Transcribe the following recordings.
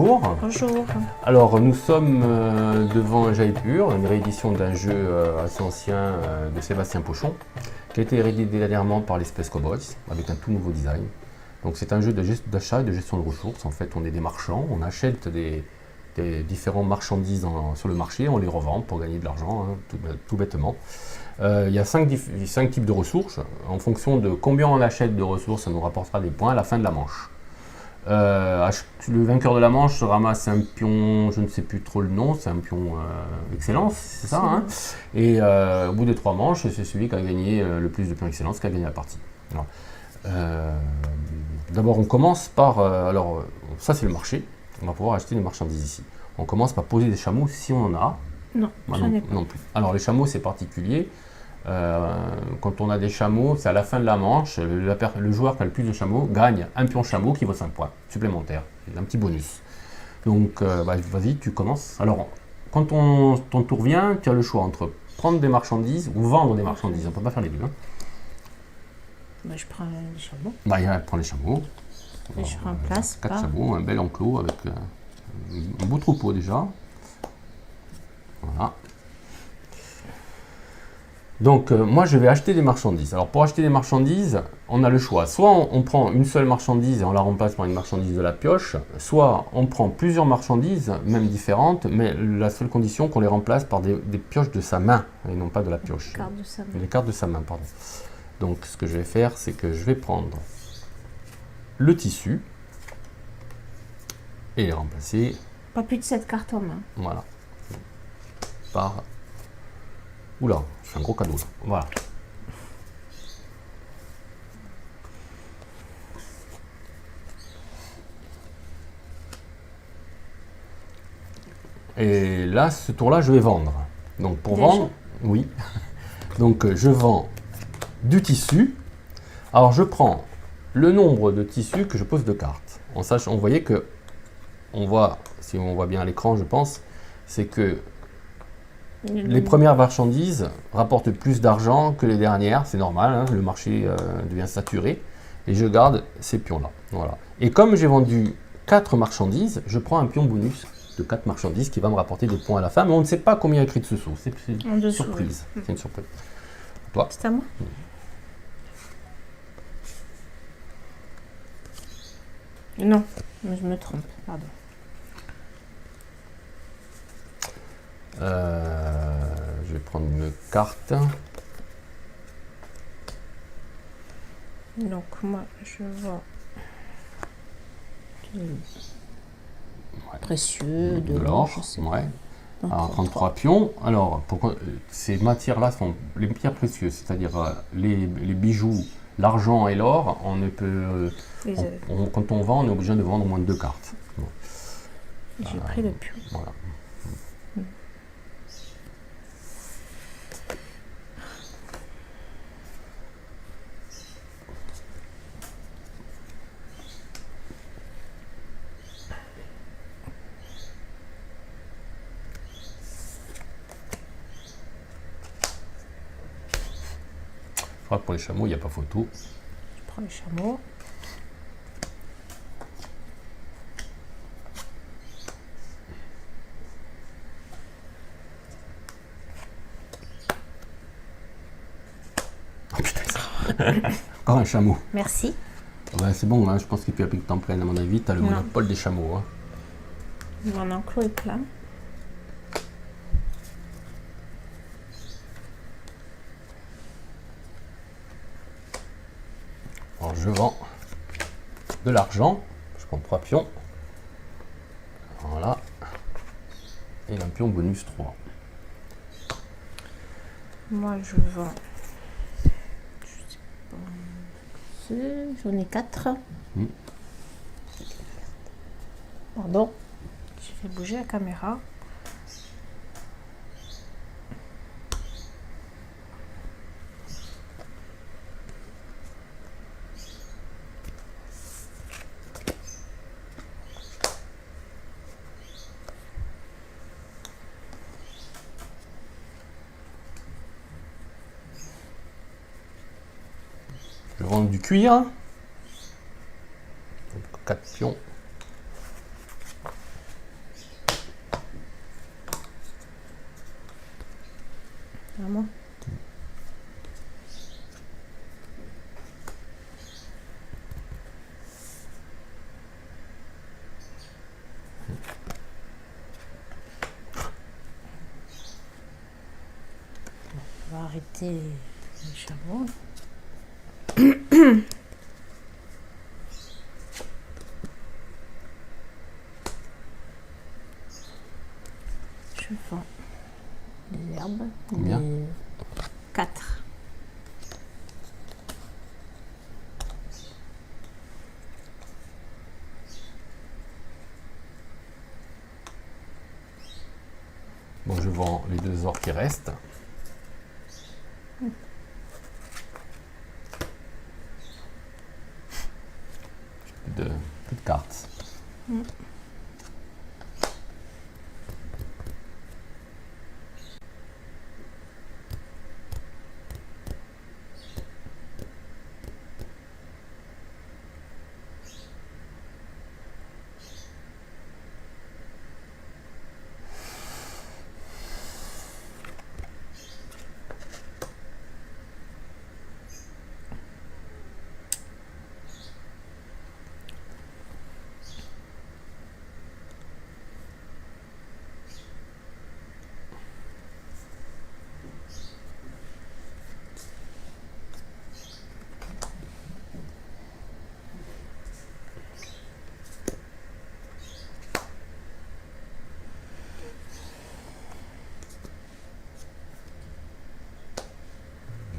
bonjour. Bonjour. Alors nous sommes devant un Jaillit Pur, une réédition d'un jeu assez ancien de Sébastien Pochon, qui a été réédité dernièrement par les Space Cowboys avec un tout nouveau design. Donc c'est un jeu d'achat et de gestion de ressources. En fait, on est des marchands, on achète des différentes marchandises sur le marché, on les revend pour gagner de l'argent, hein, tout bêtement. Il y a 5 types de ressources. En fonction de combien on achète de ressources, ça nous rapportera des points à la fin de la manche. Le vainqueur de la manche se ramasse un pion, je ne sais plus trop le nom, c'est un pion excellence, c'est ça, hein, et au bout des 3 manches, c'est celui qui a gagné le plus de pions excellence qui a gagné la partie. D'abord on commence par, ça c'est le marché, on va pouvoir acheter des marchandises ici. On commence par poser des chameaux si on en a. Non, j'en ai pas. Non plus. Alors les chameaux c'est particulier. Quand on a des chameaux, c'est à la fin de la manche, le joueur qui a le plus de chameaux gagne un pion chameau qui vaut 5 points supplémentaires, un petit bonus. Donc vas-y, tu commences. Alors, quand ton tour vient, tu as le choix entre prendre des marchandises ou vendre des marchandises. On ne peut pas faire les deux. Hein. Je prends les chameaux. Prends les chameaux. Et je remplace 4 par... chameaux, un bel enclos avec un beau troupeau déjà. Voilà. Donc moi je vais acheter des marchandises. Alors pour acheter des marchandises, on a le choix. Soit on prend une seule marchandise et on la remplace par une marchandise de la pioche, soit on prend plusieurs marchandises, même différentes, mais la seule condition qu'on les remplace par des pioches de sa main, et non pas de la pioche. Cartes de sa main. Les cartes de sa main, pardon. Donc ce que je vais faire, c'est que je vais prendre le tissu et les remplacer. Pas plus de 7 cartes en main. Voilà. Par... Oula, c'est un gros cadeau là. Voilà. Et là, ce tour-là, je vais vendre. Donc pour vendre, oui. Donc je vends du tissu. Alors je prends le nombre de tissus que je pose de cartes. On voyait que, si on voit bien à l'écran, je pense, c'est que les premières marchandises rapportent plus d'argent que les dernières, c'est normal, hein, le marché devient saturé, et je garde ces pions-là. Voilà. Et comme j'ai vendu 4 marchandises, je prends un pion bonus de 4 marchandises qui va me rapporter des points à la fin, mais on ne sait pas combien il y a écrit de ce saut, c'est une surprise. Oui. C'est une surprise. Toi? C'est à moi. Non, je me trompe, pardon. Je vais prendre une carte. Donc moi, je vois précieux, de l'or, ouais. Alors 33 pions. Alors, ces matières-là sont les pierres précieuses, c'est-à-dire les bijoux, l'argent et l'or, on ne peut, quand on vend, on est obligé de vendre au moins 2 cartes. Bon. J'ai pris le pion. Voilà. Je crois que pour les chameaux, il n'y a pas photo. Je prends les chameaux. Oh putain, encore un chameau. Merci. Ouais, c'est bon, hein, je pense qu'il peut appliquer le temps plein, à mon avis. Tu as le monopole des chameaux. Hein. Mon enclos est plein. Alors je vends de l'argent, je prends 3 pions, voilà, et un pion bonus 3. Moi je vends, j'en ai 4. Pardon, j'ai fait bouger la caméra. Je vends du cuir, 4 pions, arrêter les chameaux. Je vends les herbes. Combien? 4. Bon, je vends les 2 ors qui restent. Plus de cartes.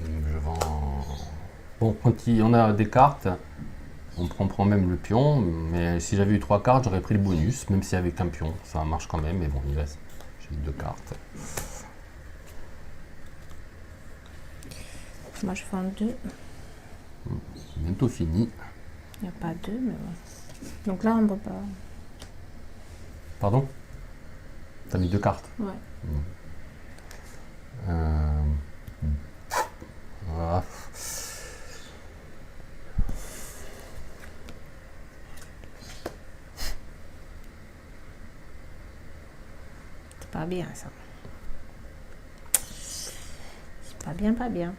Je vends. Bon, quand on a des cartes, on prend même le pion, mais si j'avais eu 3 cartes, j'aurais pris le bonus, même si avec un pion, ça marche quand même, mais bon, il reste. J'ai 2 cartes. Moi, je vends 2. Bientôt fini. Il n'y a pas 2, mais bon. Donc là, on ne peut pas. Pardon? T'as mis 2 cartes? Ouais. Voilà. C'est pas bien, ça. C'est pas bien, pas bien.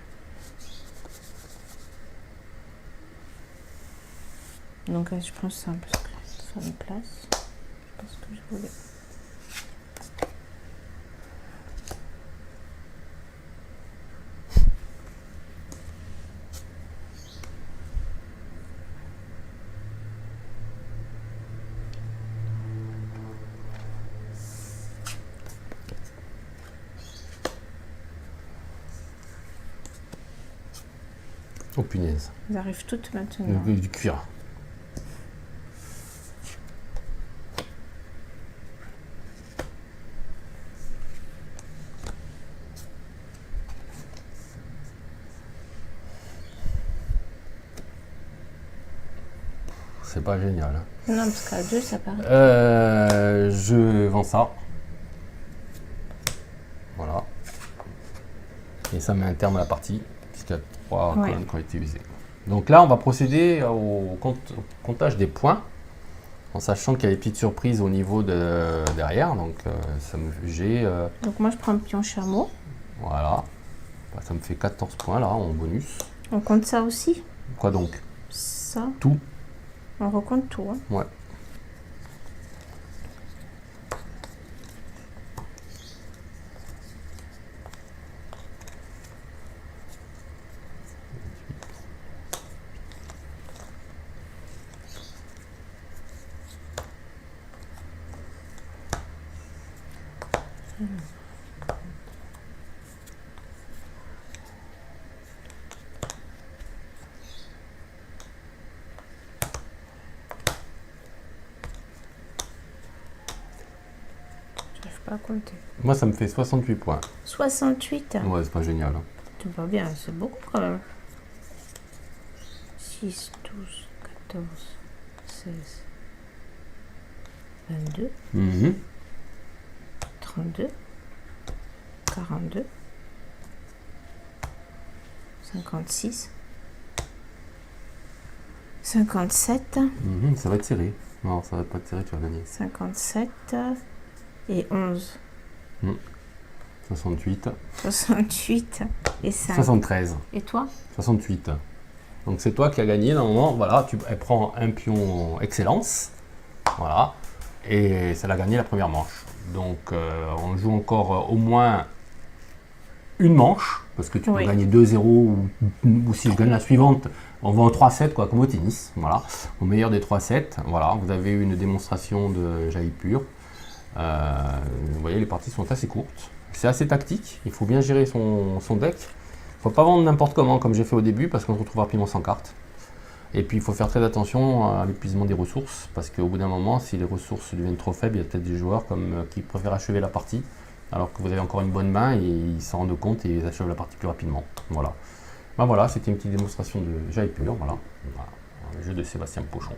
Donc, je prends ça parce que ça me place. C'est pas ce que je voulais. Oh punaise. Elles arrivent toutes maintenant. Du cuir. C'est pas génial. Hein. Non, parce qu'à 2, ça paraît. Je vends ça. Voilà. Et ça met un terme à la partie, puisqu'il y a 3 colonnes qui ont été usées. Donc là, on va procéder au comptage des points, en sachant qu'il y a des petites surprises au niveau de derrière. Donc, j'ai. Donc moi, je prends un pion chameau. Voilà. Bah, ça me fait 14 points là en bonus. On compte ça aussi? Quoi donc? Ça. Tout. On recompte tout. Hein. Ouais. J'arrive pas à compter. Moi, ça me fait 68 points. 68. Ouais, c'est pas génial. Hein. C'est pas bien, c'est beaucoup quand même. 6, 12, 14, 16, 22, 32, 42, 56, 57, Ça va être serré. Non, ça va pas être serré, tu vas gagner. 57 et 11, 68. 68 et 5. 73. Et toi? 68. Donc c'est toi qui as gagné normalement. Voilà, elle prend un pion excellence. Voilà. Et ça l'a gagné la première manche. Donc on joue encore au moins une manche. Parce que tu peux Oui. gagner 2-0 ou si je gagne la suivante, on va en 3-7 quoi, comme au tennis. Voilà. Au meilleur des 3-7, voilà, vous avez eu une démonstration de Jaipur. Vous voyez, les parties sont assez courtes. C'est assez tactique, il faut bien gérer son deck. Il ne faut pas vendre n'importe comment, comme j'ai fait au début, parce qu'on se retrouve rapidement sans carte. Et puis il faut faire très attention à l'épuisement des ressources, parce qu'au bout d'un moment, si les ressources deviennent trop faibles, il y a peut-être des joueurs qui préfèrent achever la partie, alors que vous avez encore une bonne main, et ils s'en rendent compte et ils achèvent la partie plus rapidement. Voilà. Ben voilà, c'était une petite démonstration de Jaipur, voilà. Le jeu de Sébastien Pochon.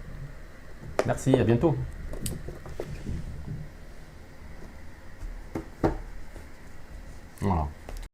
Merci, à bientôt.